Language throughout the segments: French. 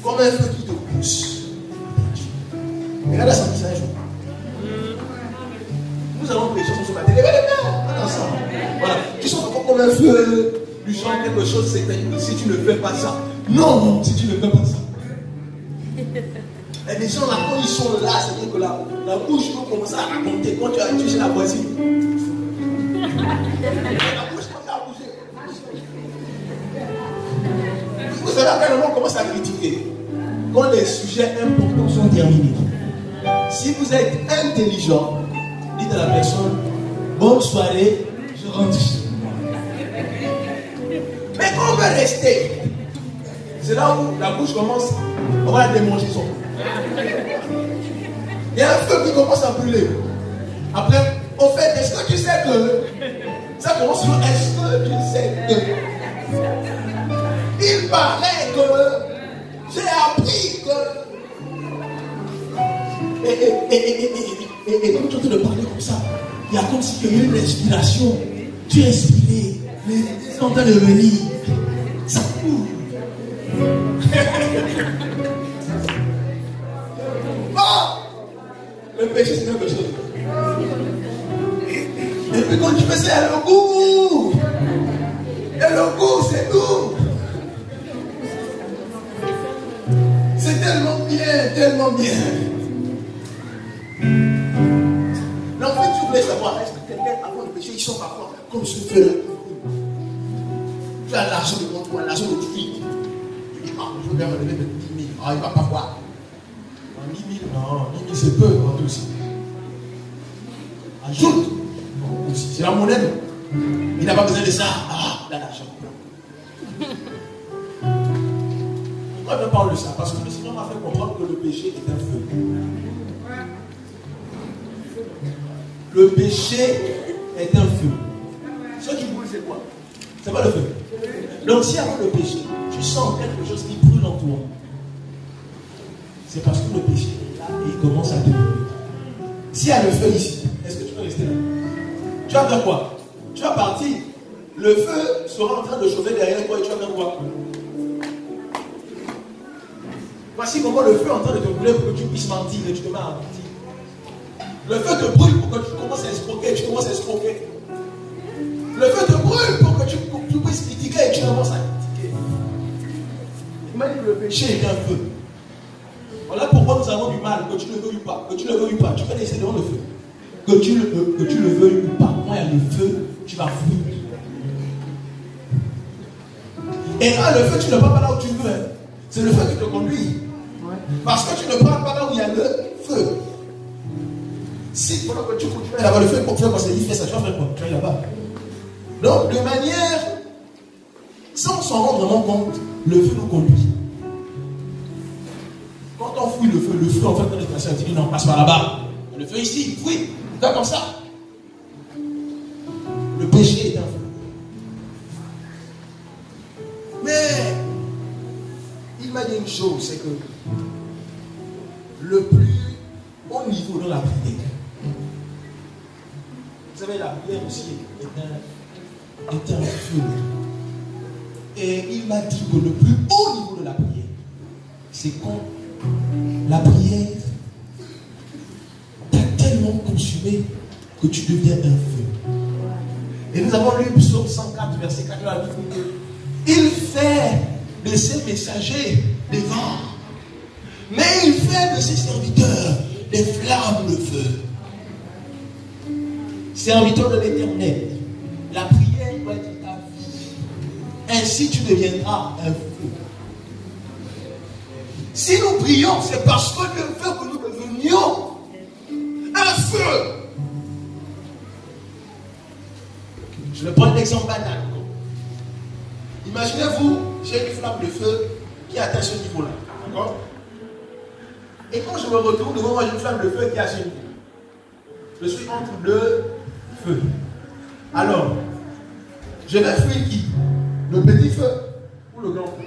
comme un feu qui te pousse. Regarde ça un jour. Nous allons prêcher sur ce matin. Levez-les-mains ensemble. Voilà. Tu sens encore comme un feu du genre quelque chose s'éteint si tu ne fais pas ça. Non, si tu ne fais pas ça. Et les gens là, quand ils sont là, c'est-à-dire que la bouche peut commencer à raconter. Quand tu as touché la voisine, la bouche commence à bouger. Vous savez, à quel moment on commence à critiquer? Quand les sujets importants sont terminés. Si vous êtes intelligent, dites à la personne, bonne soirée, je rentre chez moi. Mais quand on veut rester, c'est là où la bouche commence, on va la démangeaison. Il y a un feu qui commence à brûler. Après, au fait, est-ce que tu sais que ça commence sur est-ce que tu sais que il paraît que j'ai appris que et quand tu es en train de parler comme ça, il y a comme s'il y a eu une inspiration. Tu es inspiré, les idées sont en train de venir. Ça court. Le péché, c'est quelque chose. Et puis quand tu fais ça, il y a le goût. Et le goût, c'est doux. C'est tellement bien, tellement bien. Mais en fait, tu voulais savoir, est-ce que quelqu'un, avant le péché, ils sont parfois comme ce feu-là. Tu as l'argent devant toi, l'argent de tout vie. Tu dis, je veux bien me lever de 10 000. Ah, il ne va pas voir. 10 000, non, 10 000 c'est peu, en tout aussi. Ajoute, non, aussi, c'est la monnaie. Il n'a pas besoin de ça. Ah, il a l'argent. Pourquoi je parle de ça? Parce que le Seigneur m'a fait comprendre que le péché est un feu. Le péché est un feu. Ce qui brûle, c'est quoi? C'est pas le feu. Donc, si avant le péché, tu sens quelque chose qui brûle en toi, c'est parce que le péché est là et il commence à te brûler. S'il y a le feu ici, est-ce que tu peux rester là? Tu vas faire quoi? Tu vas partir. Le feu sera en train de chauffer derrière toi et tu vas faire quoi? Voici comment le feu est en train de te brûler pour que tu puisses mentir et tu te mets à mentir. Le feu te brûle pour que tu commences à escroquer, tu commences à escroquer. Le feu te brûle pour que tu puisses critiquer et tu commences à critiquer. Imagine que le péché est un feu. Voilà pourquoi nous avons du mal, que tu le veuilles ou pas. Que tu le veuilles ou pas, tu peux laisser devant le feu. Que tu le veuilles ou pas, quand il y a le feu, tu vas fuir. Et là, le feu, tu ne prends pas là où tu veux. C'est le feu qui te conduit. Parce que tu ne prends pas là où il y a le feu. Si pendant que tu continues à avoir le feu, pour faire quoi c'est dit, fais ça, tu vas faire quoi? Tu vas aller là-bas. Donc, de manière, sans s'en rendre vraiment compte, le feu nous conduit. Quand on fouille le feu en fait, quand les personnes disent non, passe par là-bas. Le feu ici, fouille, regarde comme ça. Le péché est un feu. Mais, il m'a dit une chose, c'est que le plus haut niveau dans la prière, vous savez, la prière aussi est un feu. Et il m'a dit que le plus haut niveau de la prière, c'est quand la prière t'a tellement consumé que tu deviens un feu. Et nous avons lu Psaume 104, verset 4 à 8. Il fait de ses messagers des vents, mais il fait de ses serviteurs des flammes de feu. Serviteur de l'Éternel, la prière doit être ta vie. Ainsi tu deviendras un feu. Si nous prions, c'est parce que Dieu veut que nous devenions un feu. Je vais prendre l'exemple banal. Imaginez-vous, j'ai une flamme de feu qui atteint ce niveau-là. D'accord? Et quand je me retourne devant moi, j'ai une flamme de feu qui a ce niveau. Je suis entre deux feux. Alors, je vais fuir qui? Le petit feu ou le grand feu?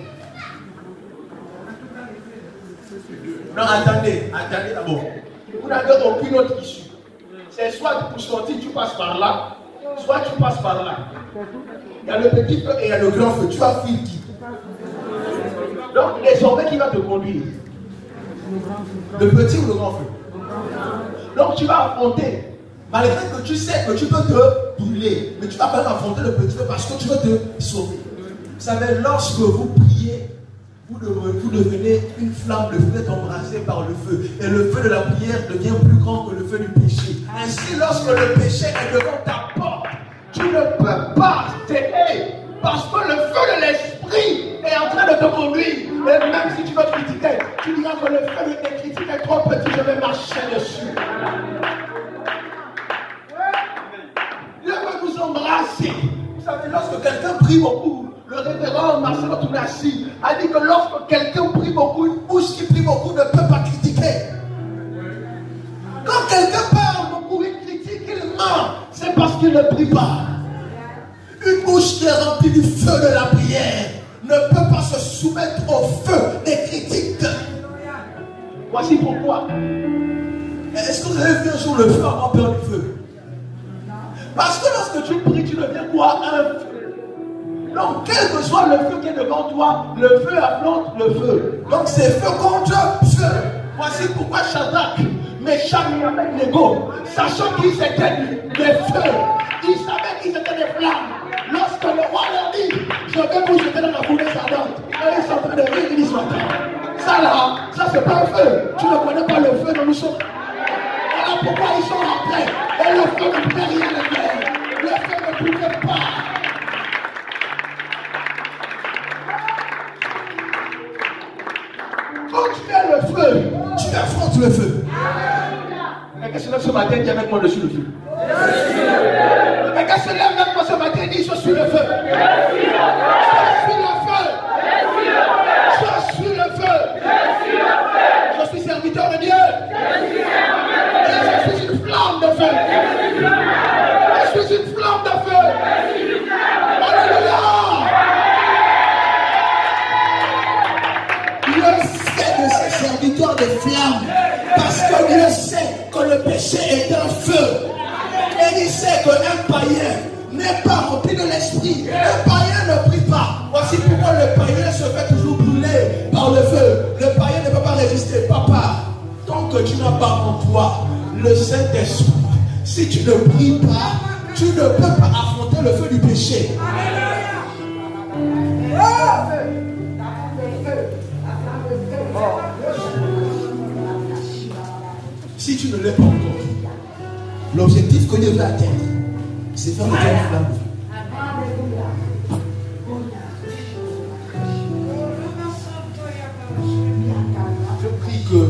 Non, attendez d'abord. Vous n'avez aucune autre issue. C'est soit pour sortir, tu passes par là, soit tu passes par là. Il y a le petit feu et il y a le grand feu. Tu vas fuir qui? Donc désormais, qui va te conduire? Le petit ou le grand feu? Donc tu vas affronter. Malgré que tu sais que tu peux te brûler, mais tu vas quand même affronter le petit feu parce que tu veux te sauver. Vous savez, lorsque vous priez, vous devenez une flamme, le feu est embrasé par le feu. Et le feu de la prière devient plus grand que le feu du péché. Ainsi, lorsque le péché est devant ta porte, tu ne peux pas t'aider. Parce que le feu de l'esprit est en train de te conduire. Et même si tu veux critiquer, tu diras que le feu de tes critiques est trop petit, je vais marcher dessus. Dieu veut nous embrasser. Vous savez, lorsque quelqu'un prie beaucoup, le révérend Marcel Tounassi a dit que lorsque quelqu'un prie beaucoup, une bouche qui prie beaucoup ne peut pas critiquer. Quand quelqu'un parle beaucoup, il critique, il ment, c'est parce qu'il ne prie pas. Une bouche qui est remplie du feu de la prière ne peut pas se soumettre au feu des critiques. Voici pourquoi. Est-ce que vous avez vu un jour le feu avoir peur du feu? Parce que lorsque tu pries, tu deviens quoi? Un feu. Donc, quel que soit le feu qui est devant toi, le feu affronte le feu. Donc, c'est feu contre feu. Voici pourquoi Shadrach, Meshach et Abednego, sachant qu'ils étaient des feux, ils savaient qu'ils étaient des flammes. Lorsque le roi leur dit, je vais vous jeter dans la fournaise ardente, ils sont en train de rire, ils disent, ça là, ça c'est pas un feu. Tu ne connais pas le feu dont nous sommes. Voilà pourquoi ils sont rentrés. Et le feu ne pouvait rien faire. Le feu ne pouvait pas. Quand tu as le feu, tu affrontes le feu. Quelqu'un se lève ce matin et dit avec moi, je suis le feu. Quelqu'un se lève avec moi ce matin et dit, je suis le feu. Je suis le feu. Je suis le feu. Je suis serviteur de Dieu. Et je suis une flamme de feu. Je suis une flamme de feu. Alléluia. Dieu fait de ses serviteurs des flammes. Parce que Dieu sait que le péché est un feu. Et il sait qu'un païen n'est pas rempli de l'esprit. Un païen ne prie pas. Voici pourquoi le païen se fait toujours brûler par le feu. Le païen ne peut pas résister. Papa, tant que tu n'as pas en toi le Saint-Esprit, si tu ne pries pas, tu ne peux pas affronter le feu du péché. Si tu ne l'es pas encore, l'objectif que Dieu veut atteindre, c'est faire de toi une flamme. Je prie que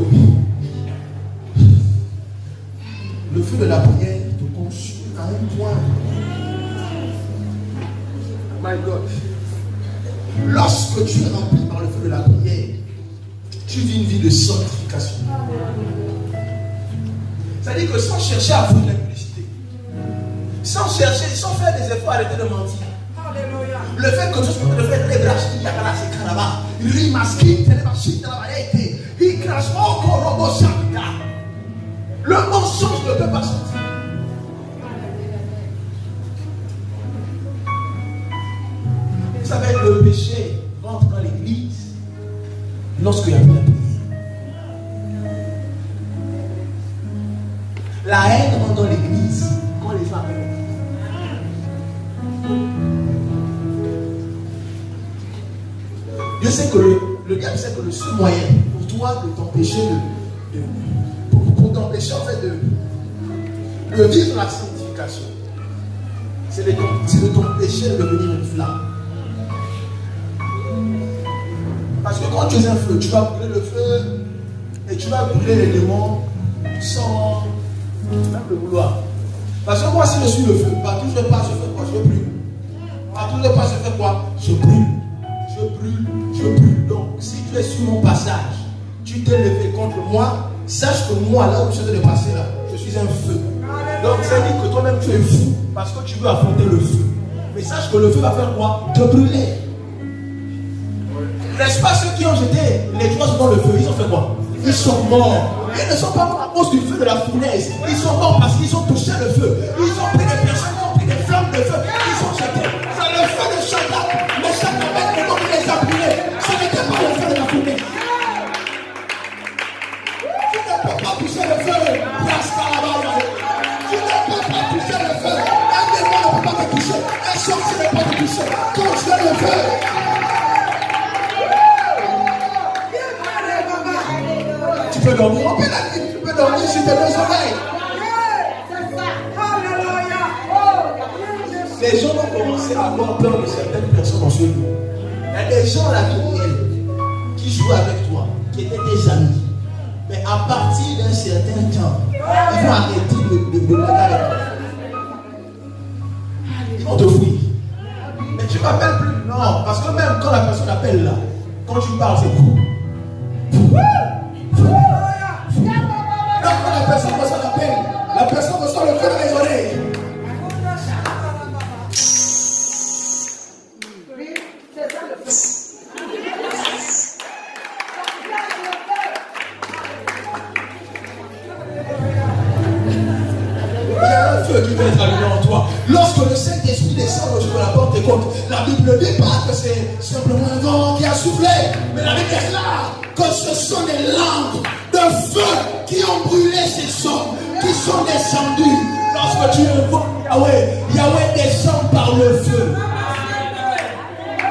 le feu de la prière te consume à un point. My God. Lorsque tu es rempli par le feu de la prière, tu vis une vie de sanctification. C'est-à-dire que sans chercher à faire de la publicité, sans chercher, sans faire des efforts, arrêter de mentir. Alléluia. Le fait que tu sois de faire des braches, il y a pas assez de carnaval. Le mensonge ne peut pas sortir. Vous savez, le péché rentre dans l'église lorsqu'il y a plus la prière. La haine rentre dans l'église quand les femmes aiment. Dieu sait que le diable sait que le seul moyen pour toi de t'empêcher pour t'empêcher en fait de vivre la sanctification, c'est de t'empêcher de devenir une flamme. Parce que quand tu es un feu, tu vas brûler le feu et tu vas brûler les démons sans même le vouloir. Parce que moi, si je suis le feu, partout où je passe, je fais quoi? Je brûle. Partout où je passe, je fais quoi? Je brûle. Je brûle, je brûle. Donc, si tu es sur mon passage, tu t'es levé contre moi, sache que moi, là où je suis de passer, là, je suis un feu. Donc, ça veut dire que toi-même, tu es fou parce que tu veux affronter le feu. Mais sache que le feu va faire quoi? Te brûler. N'est-ce pas ceux qui ont jeté les joies dans le feu? Ils ont fait quoi? Ils sont morts. Ils ne sont pas morts à cause du feu de la fournaise. Ils sont morts parce qu'ils ont touché le feu. Ils ont pris des personnes, ils ont pris des flammes de feu. Ils ont jeté. C'est le feu de Shadrach, Meshach et Abednego qui les a brûlés. Ce n'était pas le feu de la peux dormir en pleine nuit. Tu peux dormir sur tes deux oreilles. Les gens vont commencer à avoir peur de certaines personnes dans ce lieu. Il y a des gens là qui jouent avec toi, qui étaient des amis. Mais à partir d'un certain temps, ils vont arrêter de blaguer avec toi. Ils vont te fouiller. Mais tu ne m'appelles plus. Non, parce que même quand la personne appelle là, quand tu parles, c'est fou. Quand la personne reçoit l'appel, la personne reçoit le feu dans les oreilles. Qui va être allumé en toi. Lorsque le Saint-Esprit descend autour de la porte des côtes, la Bible ne dit pas que c'est simplement un vent qui a soufflé, mais la Bible déclare que ce sont des langues de feu qui ont brûlé ces hommes, qui sont descendus. Lorsque tu invoques Yahweh, Yahweh descend par le feu.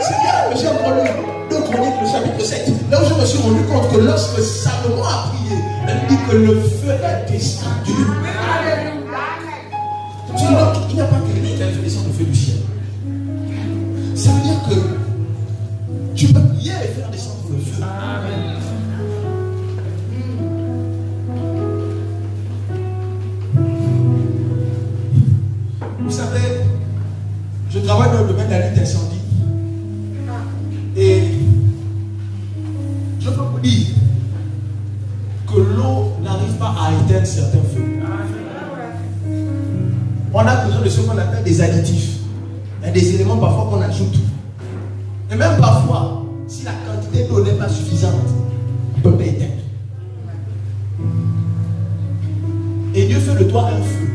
C'est bien que j'ai encore lu 2 Chroniques, le chapitre 7. Là où je me suis rendu compte que lorsque Salomon a prié, elle dit que le feu est descendu. Donc, il n'y a pas quelqu'un qui a fait descendre le feu du ciel. Ça veut dire que tu peux prier et faire descendre le feu. Amen. Vous savez, je travaille dans le domaine de la lutte incendie. Et je peux vous dire que l'eau n'arrive pas à éteindre certains feux. On a besoin de ce qu'on appelle des additifs. Il y a des éléments parfois qu'on ajoute. Et même parfois, si la quantité d'eau n'est pas suffisante, on ne peut pas éteindre. Et Dieu fait de toi un feu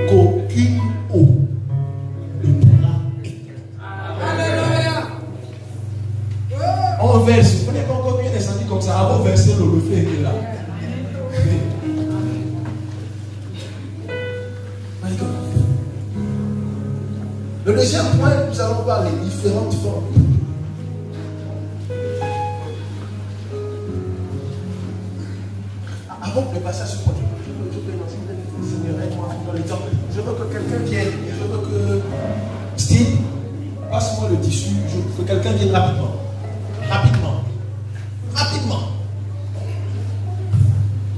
qu'aucune eau ne pourra éteindre. On verse. Vous ne connaissez pas encore bien descendu comme ça. Avant de verser l'eau, le feu est là. Le deuxième point, nous allons voir les différentes formes. Avant de passer à ce point, Seigneur, aide-moi dans les temps. Je veux que quelqu'un vienne. Je veux que Steve, passe-moi le tissu. Je veux que quelqu'un vienne rapidement. Rapidement. Rapidement.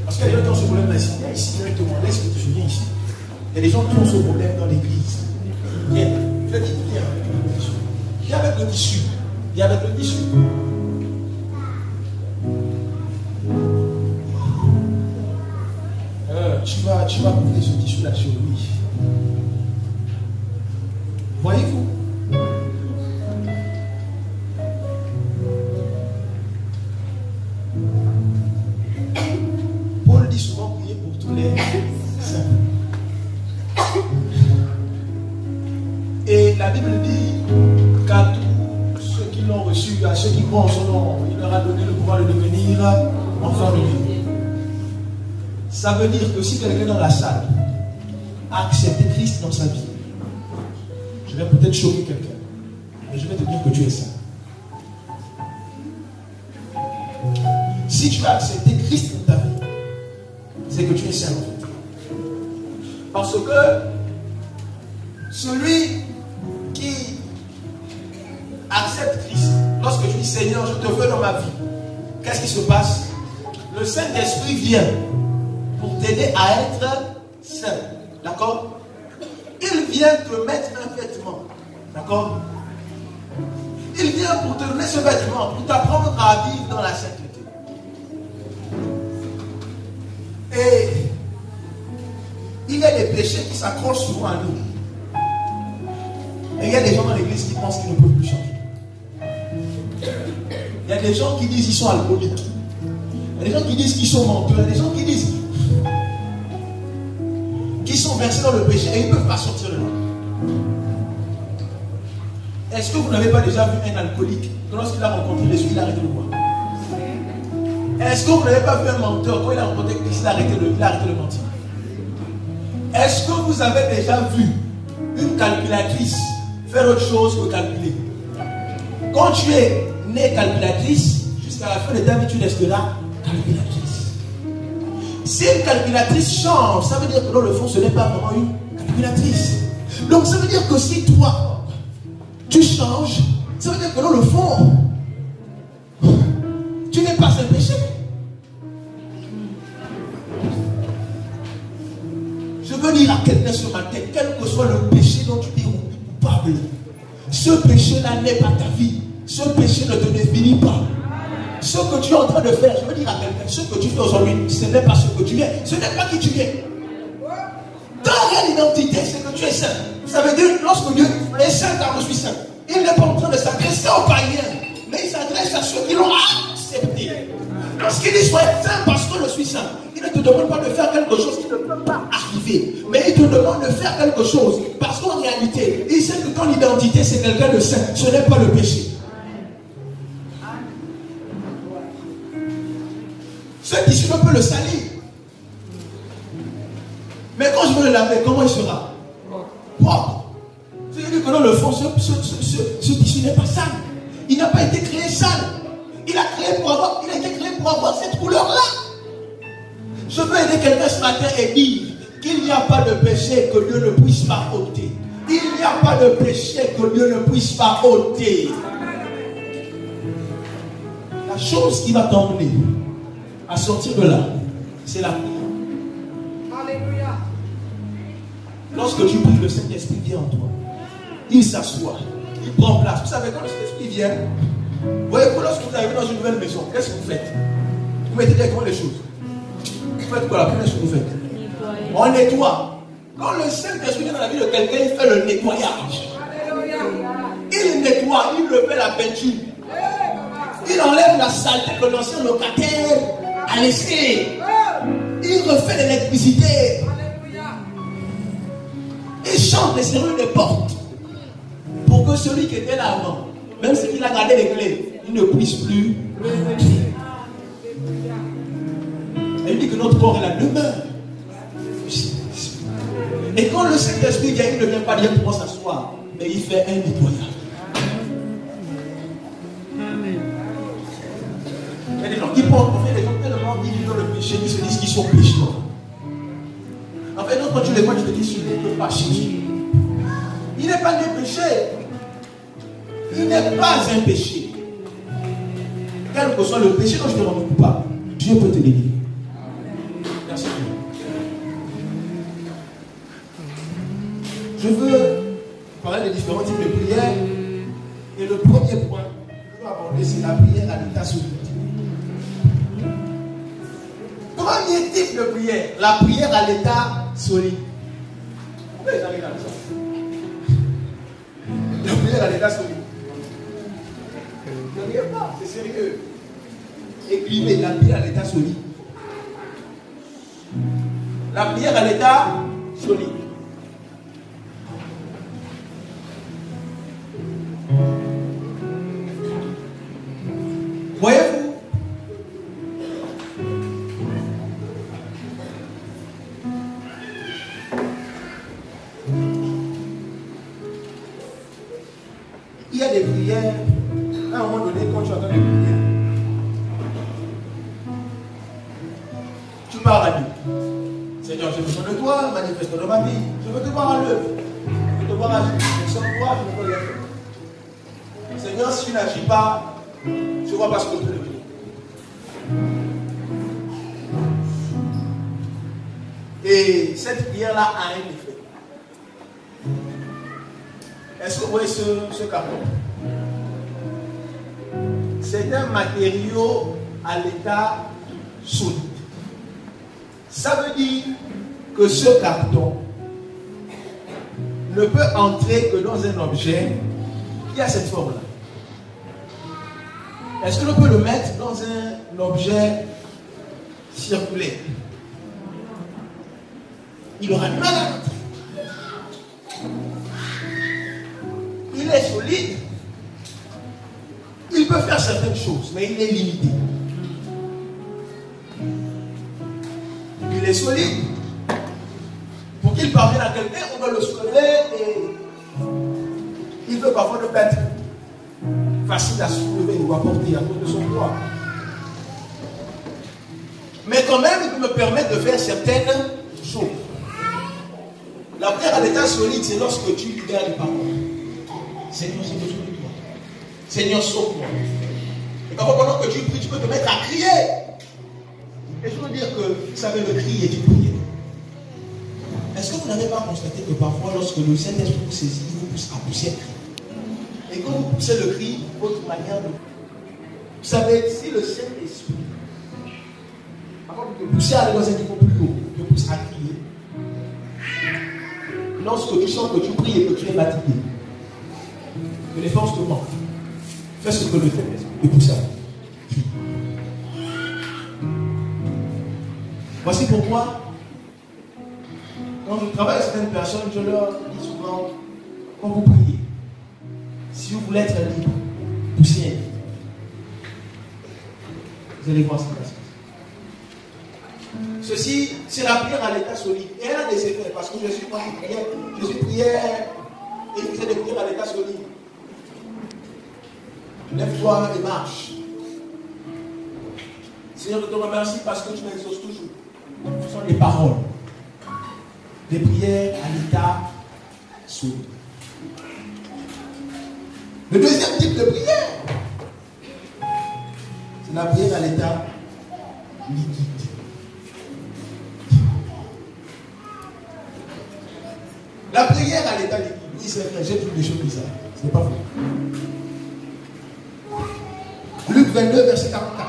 Parce qu'il y a des gens qui ont ce problème ici. Ici directement. Laisse que je viens ici. Il y a des gens qui ont ce problème dans l'église. Viens. Je dis, viens avec le tissu. Viens avec le tissu. Viens avec le tissu. Tu vas porter ce tissu là sur lui. Voyez-vous? Paul dit souvent prier pour tous les saints. Et la Bible dit qu'à tous ceux qui l'ont reçu, à ceux qui croient en son nom, il leur a donné le pouvoir de devenir enfants de Dieu. Ça veut dire que si quelqu'un dans la salle a accepté Christ dans sa vie, je vais peut-être choquer quelqu'un, mais je vais te dire que tu es saint. Si tu as accepté Christ dans ta vie, c'est que tu es saint en fait. Parce que celui qui accepte Christ, lorsque tu dis Seigneur, je te veux dans ma vie, qu'est-ce qui se passe? Le Saint-Esprit vient pour t'aider à être saint. D'accord? Il vient te mettre un vêtement. D'accord? Il vient pour te donner ce vêtement, pour t'apprendre à vivre dans la sainteté. Et il y a des péchés qui s'accrochent souvent à nous. Et il y a des gens dans l'église qui pensent qu'ils ne peuvent plus changer. Il y a des gens qui disent qu'ils sont alcooliques. Il y a des gens qui disent qu'ils sont menteurs. Il y a des gens qui disent qu'ils sont versés dans le péché et ils ne peuvent pas sortir de là. Est-ce que vous n'avez pas déjà vu un alcoolique que lorsqu'il a rencontré Jésus, il a arrêté de boire? Est-ce que vous n'avez pas vu un menteur quand il a rencontré Christ, il a arrêté de mentir? Est-ce que vous avez déjà vu une calculatrice faire autre chose que calculer? Quand tu es né calculatrice, jusqu'à la fin de ta vie, tu resteras calculatrice. Si une calculatrice change, ça veut dire que dans le fond, ce n'est pas vraiment une calculatrice. Donc ça veut dire que si toi, tu changes, ça veut dire que dans le fond, tu n'es pas un péché. Je veux dire à quelqu'un ce matin, quel que soit le péché dont tu es coupable, ce péché-là n'est pas ta vie. Ce péché ne te définit pas. Ce que tu es en train de faire, je veux dire à quelqu'un, ce que tu fais aujourd'hui, ce n'est pas ce que tu es. Ce n'est pas qui tu es. Ta réelle identité, c'est que tu es saint. Ça veut dire, lorsque Dieu est saint, car je suis saint, il n'est pas en train de s'adresser aux païens, mais il s'adresse à ceux qui l'ont accepté. Lorsqu'il dit sois saint parce que je suis saint, il ne te demande pas de faire quelque chose qui ne peut pas arriver, mais il te demande de faire quelque chose parce qu'en réalité, il sait que ton identité c'est quelqu'un de saint, ce n'est pas le péché. Ce tissu ne peut le salir. Mais quand je veux le laver, comment il sera? Propre. C'est-à-dire que dans le fond, ce tissu n'est pas sale. Il n'a pas été créé sale. Il a été créé pour avoir cette couleur-là. Je veux aider quelqu'un ce matin et dire qu'il n'y a pas de péché que Dieu ne puisse pas ôter. Il n'y a pas de péché que Dieu ne puisse pas ôter. La chose qui va t'emmener à sortir de là, c'est la prière. Alléluia. Lorsque tu pries, le Saint-Esprit vient en toi. Il s'assoit. Il prend place. Vous savez, quand le Saint-Esprit vient, vous voyez que lorsque vous arrivez dans une nouvelle maison, qu'est-ce que vous faites? Vous mettez directement les choses. Vous faites quoi? La première chose que vous faites? On nettoie. Quand le Saint-Esprit vient dans la vie de quelqu'un, il fait le nettoyage. Alléluia. Il nettoie, il refait la peinture. Il enlève la saleté que l'ancien locataire a laissé. Il refait l'électricité. Il change les serrures des portes pour que celui qui était là avant, même s'il a gardé les clés, il ne puisse plus rentrer. Elle dit que notre corps est la demeure. Et quand le Saint-Esprit vient, il ne vient pas dire pour s'asseoir, mais il fait un nettoyage. Il y a des gens qui pensent, en fait, les gens tellement vivent dans le péché, qui se disent qu'ils sont pécheurs. En fait, quand tu les vois, tu te dis, ce n'est pas Jésus. Il n'est pas né péché. Il n'est pas un péché. Quel que soit le péché dont je te rends coupable, Dieu peut te délivrer. Merci. Je veux parler des différents types de prières. Et le premier point que je veux aborder, c'est la prière à l'état solide. Premier type de prière, la prière à l'état solide. Pourquoi les amis comme ça? La prière à l'état solide. Ne riez pas, c'est sérieux. Écrivez la prière à l'état solide. La prière à l'état solide. Voyez-vous? Il y a des prières, à un moment donné, quand tu entends des prières, tu parles à Dieu. Seigneur, j'ai besoin de toi, manifeste-toi dans ma vie. Je veux te voir à l'œuvre. Je veux te voir agir. Mais sans toi, je ne peux rien faire. Seigneur, si tu n'agis pas, je ne vois pas ce que tu veux dire. Et cette prière-là a un effet. Est-ce que vous voyez ce carton? C'est un matériau à l'état solide. Ça veut dire que ce carton ne peut entrer que dans un objet qui a cette forme-là. Est-ce que l'on peut le mettre dans un objet circulaire? Il aura du mal à rentrer. Il est solide. Il peut faire certaines choses, mais il est limité. Il est solide. Pour qu'il parvienne à quelqu'un, on doit le soulever et il peut parfois ne pas être facile à soulever ou à porter à cause de son poids. quand même, il peut me permettre de faire certaines choses. La prière à l'état solide, c'est lorsque tu libères les paroles. Seigneur, j'ai besoin de toi. Seigneur, sauve-moi. Et parfois, pendant que tu pries, tu peux te mettre à crier. Et je veux dire que ça veut le cri et du prier. Est-ce que vous n'avez pas constaté que parfois, lorsque le Saint-Esprit vous saisit, il vous pousse à pousser le cri? Et quand vous poussez le cri, votre manière de... Vous savez, si le Saint-Esprit, avant de te pousser à aller dans un niveau plus haut, te pousse à crier, lorsque tu sens que tu pries et que tu es fatigué, que les forces te manquent, fais ce que le Saint-Esprit te pousse à crier. Voici pourquoi, quand je travaille avec certaines personnes, je leur dis souvent, quand vous priez, si vous voulez être libre, poussez un livre. Vous allez voir ce qui va se passer. Ceci, c'est la prière à l'état solide. Et elle a des effets, parce que Jésus priait, et il faisait des prières à l'état solide. Lève-toi et marche. Seigneur, je te remercie parce que tu m'exauces toujours. Ce sont les paroles. Des prières à l'état solide. Le deuxième type de prière, c'est la prière à l'état liquide. La prière à l'état liquide, oui c'est vrai, j'ai trouvé des choses bizarres. Ce n'est pas faux. Luc 22, verset 44.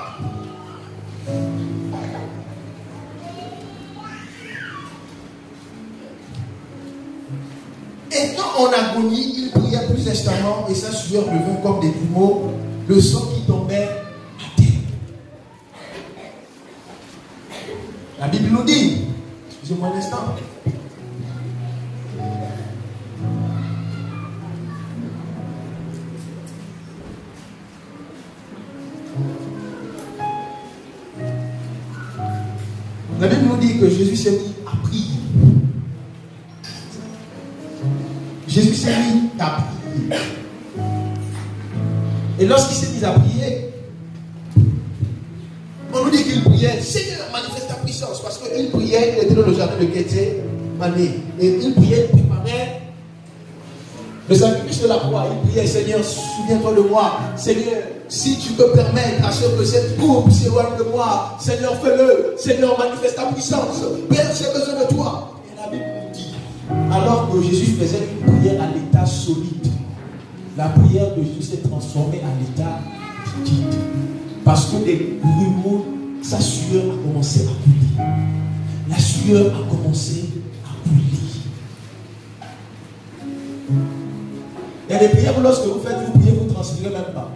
Étant en agonie, il pria plus instamment et sa sueur devint comme des grumeaux, le sang qui tombait à terre. La Bible nous dit, excusez-moi un instant, la Bible nous dit que Jésus s'est mis à prier. Jésus s'est mis à prier. Et lorsqu'il s'est mis à prier, on nous dit qu'il priait, Seigneur, manifeste ta puissance. Parce qu'il priait, il était dans le jardin de Gethsémani. Et il priait, il préparait le sacrifice de la croix. Il priait, Seigneur, souviens-toi de moi. Seigneur, si tu peux permettre à ce que cette coupe s'éloigne de moi, Seigneur, fais-le. Seigneur, manifeste ta puissance. Père, j'ai besoin de toi. Et la Bible nous dit, alors que Jésus faisait une prière à l'état solide, la prière de Jésus s'est transformée à l'état liquide. Parce que des grumeaux, sa sueur a commencé à couler. La sueur a commencé à couler. Il y a des prières où lorsque vous faites, vous priez, vous ne transpirez même pas.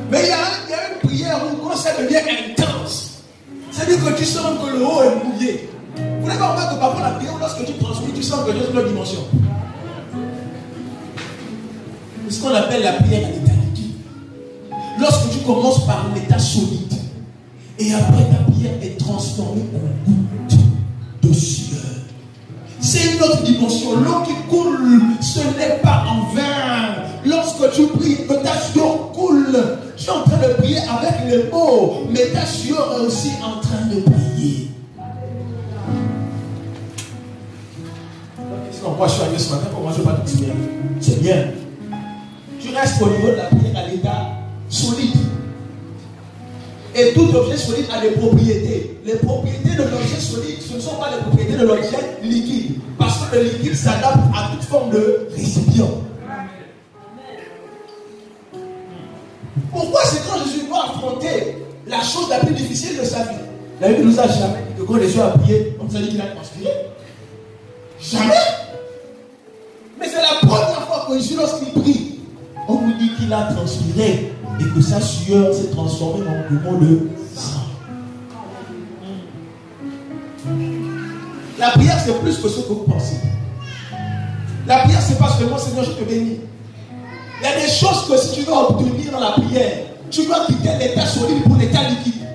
Mais il y a une prière où quand ça devient intense, c'est-à-dire que tu sens que le haut est mouillé. Vous n'avez pas remarqué que parfois la prière, lorsque tu transpires, tu sens que Dieu est une autre dimension. C'est ce qu'on appelle la prière à l'état liquide. Lorsque tu commences par l'état solide, et après ta prière est transformée en goutte de sueur. C'est une autre dimension. L'eau qui coule, ce n'est pas en vain. Lorsque tu pries, que ta sueur coule. Tu es en train de prier avec les mots, mais ta sueur est aussi en train de prier. Sinon, moi je suis arrivé ce matin, pour moi je ne vais pas te dire. C'est bien. Tu restes au niveau de la prière à l'état solide. Et tout objet solide a des propriétés. Les propriétés de l'objet solide, ce ne sont pas les propriétés de l'objet liquide. Parce que le liquide s'adapte à toute forme de récipient. Pourquoi c'est quand Jésus doit affronter la chose la plus difficile de sa vie? La Bible nous a jamais dit que quand Jésus a prié, on nous a dit qu'il a transpiré. Jamais. Mais c'est la première fois que Jésus, lorsqu'il prie, on nous dit qu'il a transpiré et que sa sueur s'est transformée en grumeaux de sang. La prière, c'est plus que ce que vous pensez. La prière, c'est pas seulement Seigneur, je te bénis. Il y a des choses que si tu veux obtenir dans la prière, tu dois quitter l'état solide pour l'état liquide.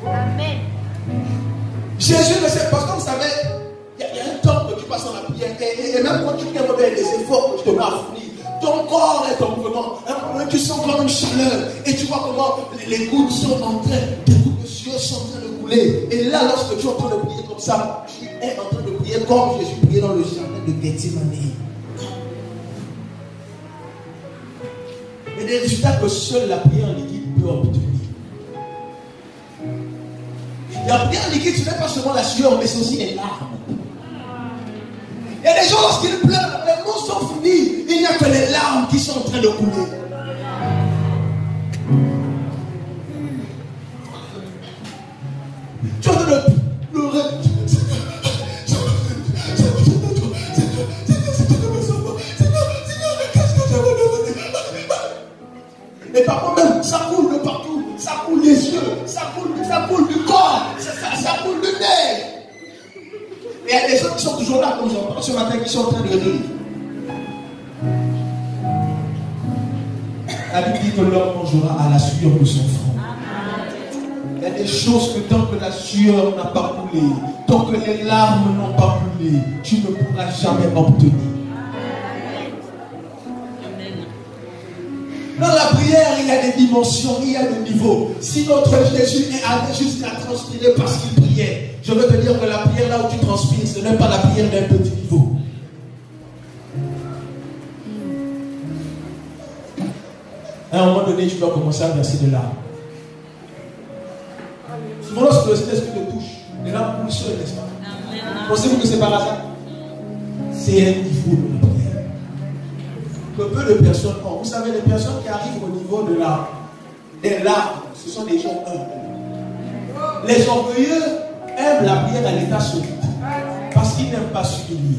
Amen. Jésus ne sait pas, comme vous savez, il y a un temps que tu passes dans la prière, et même quand tu fais des efforts que tu te mets à fournir, ton corps est en mouvement, tu sens comme une chaleur, et tu vois comment les gouttes sont en train, des gouttes de sueur yeux sont en train de couler. Et là, lorsque tu es en train de prier comme ça, tu es en train de prier comme Jésus priait dans le jardin de Gethsémane. Et des résultats que seule la prière liquide peut obtenir. La prière liquide, ce n'est pas seulement la sueur, mais c'est aussi les larmes. Il y a des gens, lorsqu'ils pleurent, les mots sont finis. Il n'y a que les larmes qui sont en train de couler. Tu es en train de pleurer. Et parfois même, ça coule de partout. Ça coule des yeux, ça coule du corps, ça coule du nez. Et il y a des gens qui sont toujours là, comme j'entends ce matin, qui sont en train de rire. La Bible dit que l'homme mangera à la sueur de son front. Il y a des choses que tant que la sueur n'a pas coulé, tant que les larmes n'ont pas coulé, tu ne pourras jamais obtenir. Dans la prière, il y a des dimensions, il y a des niveaux. Si notre Jésus est allé jusqu'à transpirer parce qu'il priait, je veux te dire que la prière là où tu transpires, ce n'est pas la prière d'un petit niveau. À un moment donné, tu dois commencer à verser de larmes. Souvent, lorsque le Saint-Esprit te touche, les larmes coulent seules, n'est-ce pas? Pensez-vous que c'est par hasard? C'est un niveau de la prière que peu de personnes ont. Vous savez, les personnes qui arrivent au niveau de des larmes, ce sont des gens humbles. Les orgueilleux aiment la prière à l'état solide parce qu'ils n'aiment pas s'humilier.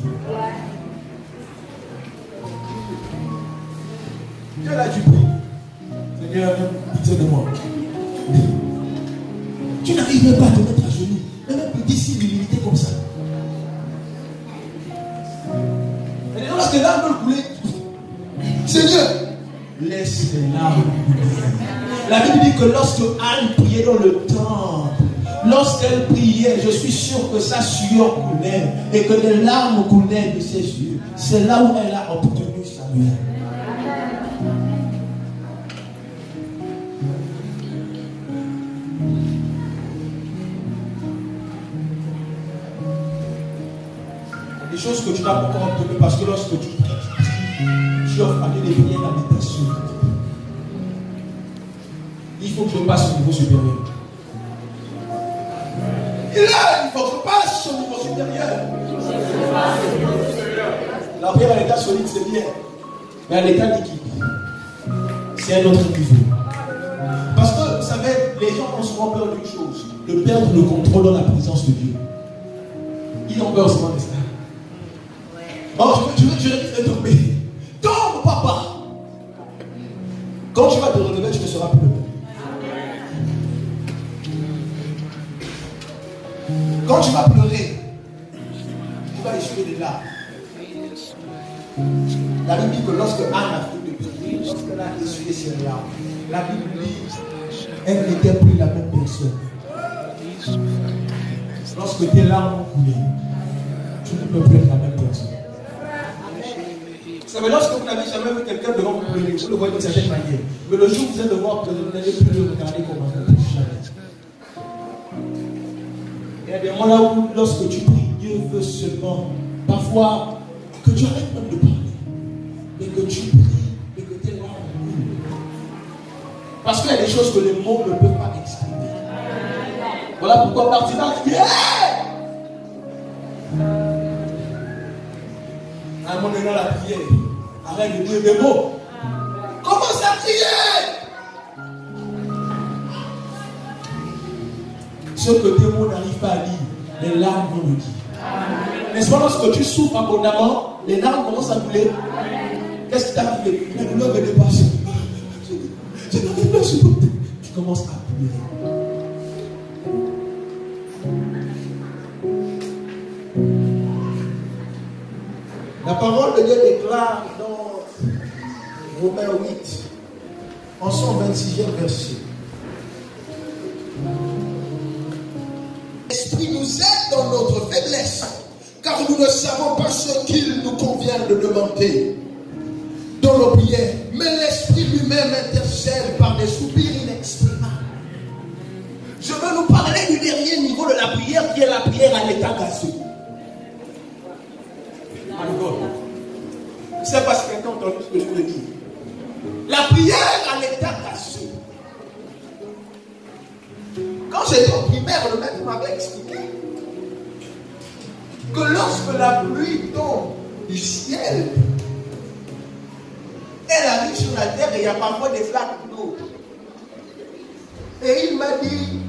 Dieu là, tu pries. Seigneur, pitié de moi. Tu n'arrives même pas à te mettre à genoux. Même un petit signe d'humilité comme ça. Et lorsque les larmes veulent couler, Seigneur, laisse les larmes couler. La Bible dit que lorsque Anne priait dans le temple, lorsqu'elle priait, je suis sûr que sa sueur coulait et que les larmes coulaient de ses yeux. C'est là où elle a obtenu Samuel. Des choses que tu n'as pas encore obtenues parce que lorsque tu pries, tu offres à Dieu des prières à l'état solide. Il faut que je passe au niveau supérieur. Et là, il faut que je passe au niveau supérieur. La prière à l'état solide, c'est bien. Mais à l'état liquide, c'est un autre niveau. Parce que, vous savez, les gens ont souvent peur d'une chose, de perdre le contrôle dans la présence de Dieu. Ils ont peur souvent de ça. Oh, je vais tomber. Tombe, papa. Quand tu vas te relever, tu ne seras plus le même. Quand tu vas pleurer, tu vas essuyer des larmes. La Bible dit que lorsque Anne a fait de pleurer, lorsqu'elle a essuyé ses larmes, la Bible dit elle n'était plus la même personne. Lorsque tes larmes ont coulé, tu ne peux plus être la même personne. Vous savez, lorsque vous n'avez jamais vu quelqu'un devant vous pleurer, vous le voyez d'une certaine manière. Mais le jour où vous allez le voir pleurer, vous n'allez plus le regarder comme un peu. Il y a des moments là où, lorsque tu pries, Dieu veut seulement, parfois, que tu arrêtes même de parler. Mais que tu pries et que tes larmes coulent. Parce qu'il y a des choses que les mots ne peuvent pas exprimer. Voilà pourquoi Martina dit à un moment donné dans la prière, arrête de dire des mots. Commence à prier. Ce que des mots n'arrivent pas à dire, les larmes vont le dire. N'est-ce pas lorsque tu souffres abondamment, les larmes commencent à couler? Qu'est-ce qui t'arrive? La douleur me dépasse. Je n'arrive pas à supporter. Tu commences à pleurer. La parole de Dieu déclare dans Romains 8, en son 26e verset. L'Esprit nous aide dans notre faiblesse, car nous ne savons pas ce qu'il nous convient de demander dans nos prières, mais l'Esprit lui-même intercède par des soupirs inexprimables. Je veux nous parler qui est la prière à l'état gasseux. Je ne sais pas si quelqu'un entend ce que je veux dire. La prière à l'état gasseux. Quand j'étais au primaire, le maître m'avait expliqué que lorsque la pluie tombe du ciel, elle arrive sur la terre et il y a parfois des flaques d'eau. Et il m'a dit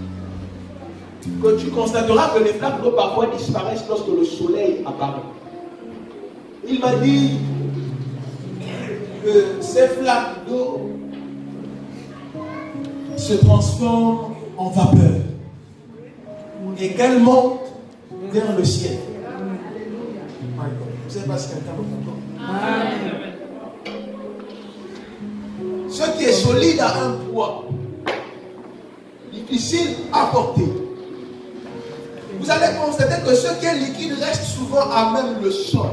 que tu constateras que les flaques d'eau parfois disparaissent lorsque le soleil apparaît. Il m'a dit que ces flaques d'eau se transforment en vapeur et qu'elles montent vers le ciel. Je ne sais pas si quelqu'un me comprend. Ce qui est solide a un poids difficile à porter. Vous allez constater que ce qui est liquide reste souvent à même le sol.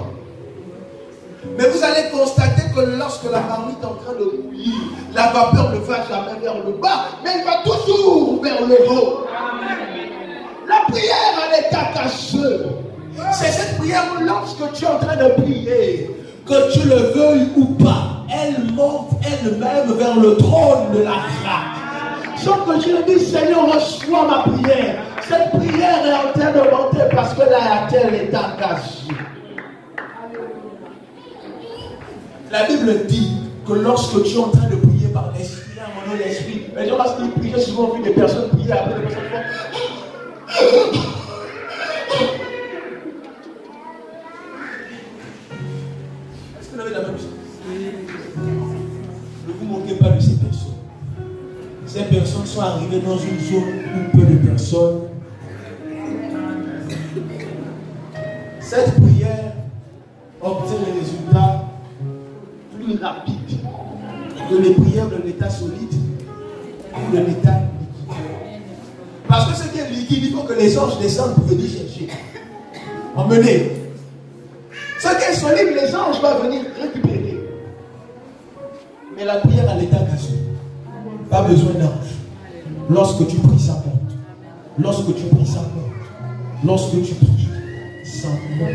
Mais vous allez constater que lorsque la marmite est en train de bouillir, la vapeur ne va jamais vers le bas, mais elle va toujours vers le haut. La prière à l'état gasseux, c'est cette prière où lorsque tu es en train de prier, que tu le veuilles ou pas, elle monte elle-même vers le trône de la grâce. Sauf que tu le dis, Seigneur, reçois ma prière. Cette prière est en train de monter parce que là, atteint l'état gasseux. La Bible dit que lorsque tu es en train de prier par l'esprit, à un moment l'esprit, les gens lorsqu'ils prient, j'ai souvent vu des personnes prier après des personnes font. Est-ce que vous avez la même chose? Ne vous moquez pas de ces personnes. Ces personnes sont arrivées dans une zone où peu de personnes. Cette prière obtient les résultats plus rapides que les prières de l'état solide ou de l'état liquide. Parce que ce qui est liquide, il faut que les anges descendent pour venir chercher. Emmener. Ce qui est solide, les anges doivent venir récupérer. Mais la prière à l'état gasseux, pas besoin d'ange. Lorsque tu pries, ça monte. Lorsque tu pries, ça monte. Lorsque tu pries, ça monte.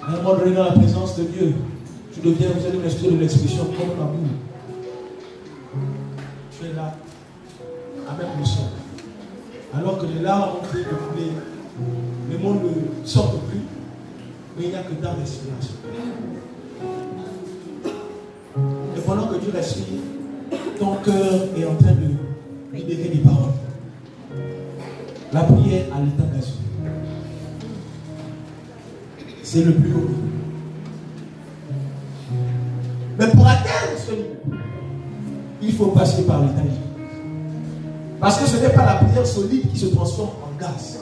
À un moment donné, dans la présence de Dieu, tu deviens, vous allez m'excuser de l'expression, comme un boule. Tu es là, avec le sang. Alors que les larmes ont fait de couler, le monde ne sort plus, mais il n'y a que ta respiration. Et pendant que tu respires, ton cœur est en train de libérer des paroles. La prière à l'état gasseux. C'est le plus haut. Mais pour atteindre ce niveau, il faut passer par l'état liquide. Parce que ce n'est pas la prière solide qui se transforme en gaz.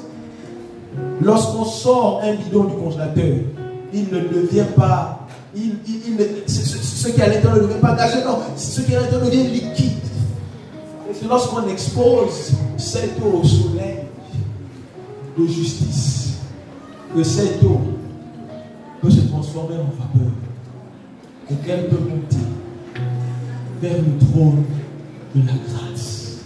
Lorsqu'on sort un bidon du congélateur, il ne devient pas, ce qui est à l'intérieur ne devient pas gazeux, non, ce qui est à l'intérieur devient liquide. Et c'est lorsqu'on expose cette eau au soleil de justice que cette eau peut se transformer en vapeur et qu'elle peut monter vers le trône de la grâce.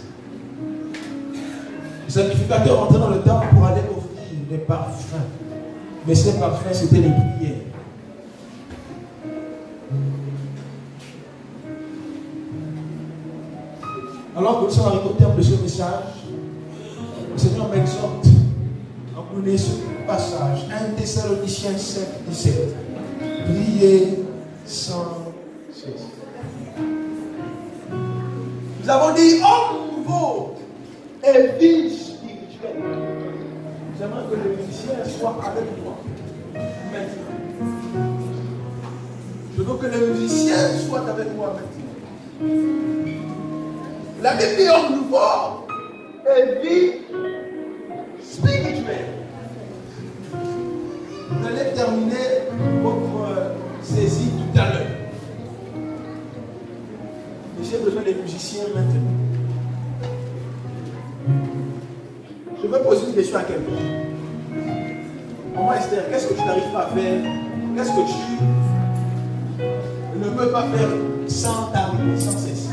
Le sacrificateur entrait dans le temple pour aller offrir des parfums, mais ces parfums c'était les prières. Alors que nous sommes arrivés au terme de ce message, le Seigneur m'exhorte à mener ce passage, 1 Thessaloniciens 5, 17. Priez sans cesse. Nous avons dit homme nouveau et vie spirituelle. J'aimerais que le musicien soit avec moi maintenant. Je veux que le musicien soit avec moi maintenant. La Bible dit homme nouveau et vie spirituelle. Vous allez terminer votre saisie tout à l'heure. J'ai besoin des musiciens maintenant. Je veux poser une question à quelqu'un. Maman Esther, qu'est-ce que tu n'arrives pas à faire? Qu'est-ce que tu ne peux pas faire sans t'arriver, sans cesse?